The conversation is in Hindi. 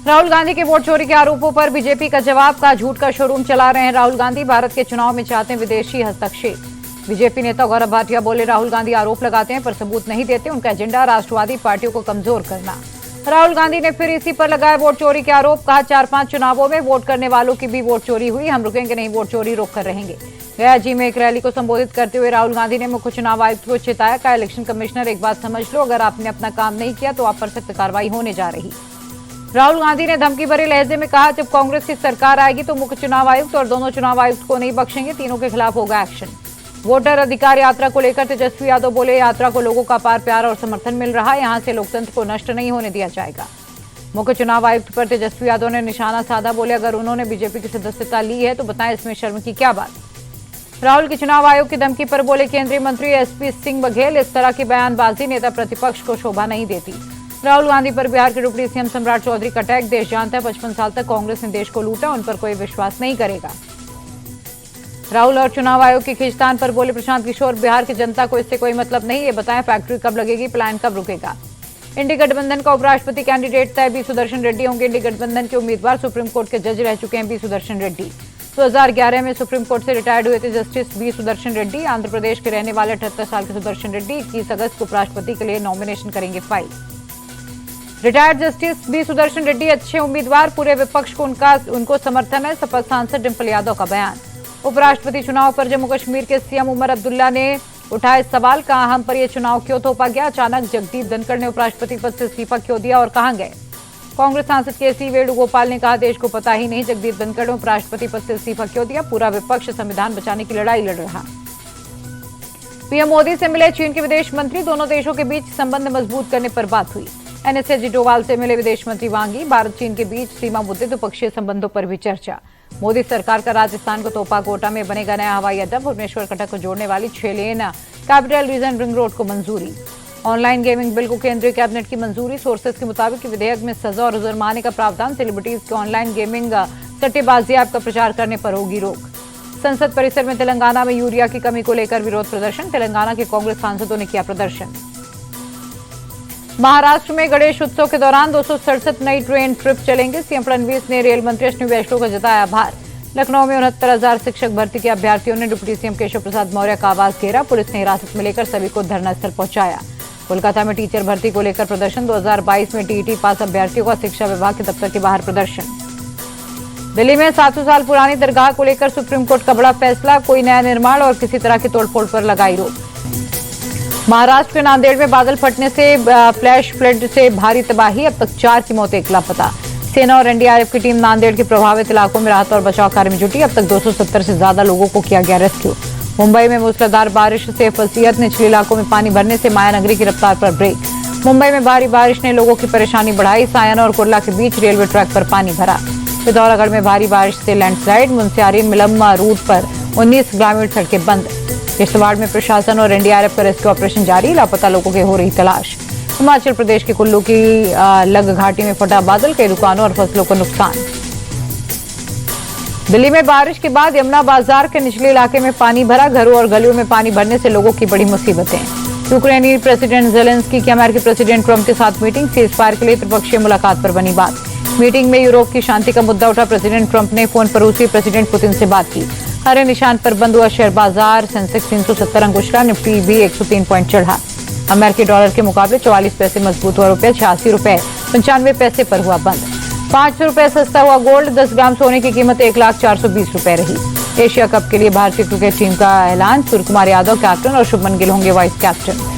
राहुल गांधी के वोट चोरी के आरोपों पर बीजेपी का जवाब का झूठ का शोरूम चला रहे हैं राहुल गांधी। भारत के चुनाव में चाहते हैं विदेशी हस्तक्षेप। बीजेपी नेता गौरव भाटिया बोले, राहुल गांधी आरोप लगाते हैं पर सबूत नहीं देते। उनका एजेंडा राष्ट्रवादी पार्टियों को कमजोर करना। राहुल गांधी ने फिर इसी पर लगाया वोट चोरी के आरोप। कहा, 4-5 चुनावों में वोट करने वालों की भी वोट चोरी हुई। हम रुकेंगे नहीं, वोट चोरी रोक कर रहेंगे। गया जी में एक रैली को संबोधित करते हुए राहुल गांधी ने मुख्य चुनाव आयुक्त को चेताया। कहा, इलेक्शन कमिश्नर, एक बात समझ लो, अगर आपने अपना काम नहीं किया तो आप पर सख्त कार्रवाई होने जा रही। राहुल गांधी ने धमकी भरे लहजे में कहा, जब कांग्रेस की सरकार आएगी तो मुख्य चुनाव आयुक्त और दोनों चुनाव आयुक्त को नहीं बख्शेंगे। तीनों के खिलाफ होगा एक्शन। वोटर अधिकार यात्रा को लेकर तेजस्वी यादव बोले, यात्रा को लोगों का अपार प्यार और समर्थन मिल रहा है। यहां से लोकतंत्र को नष्ट नहीं होने दिया जाएगा। मुख्य चुनाव आयुक्त पर तेजस्वी यादव ने निशाना साधा। बोले, अगर उन्होंने बीजेपी की सदस्यता ली है तो बताएं, इसमें शर्म की क्या बात। राहुल की चुनाव आयोग की धमकी पर बोले केंद्रीय मंत्री एसपी सिंह बघेल, इस तरह की बयानबाजी नेता प्रतिपक्ष को शोभा नहीं देती। राहुल गांधी पर बिहार के डिप्टी सीएम सम्राट चौधरी का अटैक। देश जानता है 55 साल तक कांग्रेस ने देश को लूटा, उन पर कोई विश्वास नहीं करेगा। राहुल और चुनाव आयोग की खींचतान पर बोले प्रशांत किशोर, बिहार की जनता को इससे कोई मतलब नहीं। ये बताएं, फैक्ट्री कब लगेगी, प्लान कब रुकेगा। इंडी गठबंधन का उपराष्ट्रपति कैंडिडेट तय, बी सुदर्शन रेड्डी होंगे इंडी गठबंधन के उम्मीदवार। सुप्रीम कोर्ट के जज रह चुके हैं बी सुदर्शन रेड्डी। 2011 में सुप्रीम कोर्ट से रिटायर्ड हुए थे जस्टिस बी सुदर्शन रेड्डी। आंध्र प्रदेश के रहने वाले 78 साल के सुदर्शन रेड्डी 21 अगस्त को उपराष्ट्रपति के लिए नॉमिनेशन करेंगे file. Retired justice B Sudershan Reddy अच्छे उम्मीदवार, पूरे विपक्ष को उनको समर्थन है। सपा सांसद डिंपल यादव का बयान। उपराष्ट्रपति चुनाव पर जम्मू कश्मीर के सीएम उमर अब्दुल्ला ने उठाए सवाल। कहा, हम पर यह चुनाव क्यों थोपा गया। अचानक जगदीप धनखड़ ने उपराष्ट्रपति पद से इस्तीफा क्यों दिया और कहां गए। कांग्रेस सांसद केसी वेणुगोपाल ने कहा, देश को पता ही नहीं जगदीप धनखड़ ने उपराष्ट्रपति पद से इस्तीफा क्यों दिया। पूरा विपक्ष संविधान बचाने की लड़ाई लड़ रहा। पीएम मोदी से मिले चीन के विदेश मंत्री। दोनों देशों के बीच संबंध मजबूत करने पर बात हुई। एनएसए डोवाल से मिले विदेश मंत्री वांगी। भारत चीन के बीच सीमा मुद्दे, द्विपक्षीय संबंधों पर भी चर्चा। मोदी सरकार का राजस्थान को तोपाकोटा में बनेगा नया हवाई अड्डा। भुवनेश्वर कटक को जोड़ने वाली 6 लेन कैपिटल रीजन रिंग रोड को मंजूरी। ऑनलाइन गेमिंग बिल को केंद्रीय कैबिनेट की मंजूरी। सोर्सेज के मुताबिक विधेयक में सजा और जुर्माने का प्रावधान। सेलिब्रिटीज के ऑनलाइन गेमिंग सट्टेबाजी ऐप का प्रचार करने पर होगी रोक। संसद परिसर में तेलंगाना में यूरिया की कमी को लेकर विरोध प्रदर्शन। तेलंगाना के कांग्रेस सांसदों ने किया प्रदर्शन। महाराष्ट्र में गणेश उत्सव के दौरान 267 नई ट्रेन ट्रिप चलेंगे। सीएम फडणवीस ने रेल मंत्री अश्विनी वैष्णव का जताया आभार। लखनऊ में 69,000 शिक्षक भर्ती के अभ्यर्थियों ने डिप्टी सीएम केशव प्रसाद मौर्य का आवास घेरा। पुलिस ने हिरासत में लेकर सभी को धरना स्थल पहुंचाया। कोलकाता में टीचर भर्ती को लेकर प्रदर्शन। 2022 में टीईटी पास अभ्यर्थियों का शिक्षा विभाग के दफ्तर के बाहर प्रदर्शन। दिल्ली में 700 साल पुरानी दरगाह को लेकर सुप्रीम कोर्ट का बड़ा फैसला। कोई नया निर्माण और किसी तरह की तोड़फोड़ पर लगाई रोक। महाराष्ट्र के नांदेड़ में बादल फटने से फ्लैश फ्लड से भारी तबाही। अब तक 4 की मौत, 1 लापता। सेना और एनडीआरएफ की टीम नांदेड़ के प्रभावित इलाकों में राहत और बचाव कार्य में जुटी। अब तक 270 से ज्यादा लोगों को किया गया रेस्क्यू। मुंबई में मूसलाधार बारिश से फसीयत। निचले इलाकों में पानी भरने से मायानगरी की रफ्तार पर ब्रेक। मुंबई में भारी बारिश ने लोगों की परेशानी बढ़ाई। सायन और कुर्ला के बीच रेलवे ट्रैक पर पानी भरा। पिथौरागढ़ में भारी बारिश से लैंडस्लाइड। मुंसियारी मिलम रूट पर 19 ग्रामीण सड़कें बंद। किश्तवाड़ में प्रशासन और एनडीआरएफ का रेस्क्यू ऑपरेशन जारी। लापता लोगों की हो रही तलाश। हिमाचल प्रदेश के कुल्लू की लग घाटी में फटा बादल। कई दुकानों और फसलों को नुकसान। दिल्ली में बारिश के बाद यमुना बाजार के निचले इलाके में पानी भरा। घरों और गलियों में पानी भरने से लोगों की बड़ी मुसीबतें। यूक्रेनी प्रेसिडेंट जेलेंस्की की अमेरिकी प्रेसिडेंट ट्रंप के साथ मीटिंग। सीज फायर के लिए त्रिपक्षीय मुलाकात पर बनी बात। मीटिंग में यूरोप की शांति का मुद्दा उठा। प्रेसिडेंट ट्रंप ने फोन पर रूसी प्रेसिडेंट पुतिन से बात की। हरे निशान पर बंद हुआ शेयर बाजार। सेंसेक्स 370 अंक उछला। निफ्टी भी 103 पॉइंट चढ़ा। अमेरिकी डॉलर के मुकाबले 44 पैसे मजबूत हुआ। रुपया 86 रुपए 95 पैसे पर हुआ बंद। 500 रुपए सस्ता हुआ गोल्ड। 10 ग्राम सोने की कीमत 1,04,20 रुपए रही। एशिया कप के लिए भारतीय क्रिकेट टीम का ऐलान। सूर्यकुमार यादव कैप्टन और शुभमन गिल होंगे वाइस कैप्टन।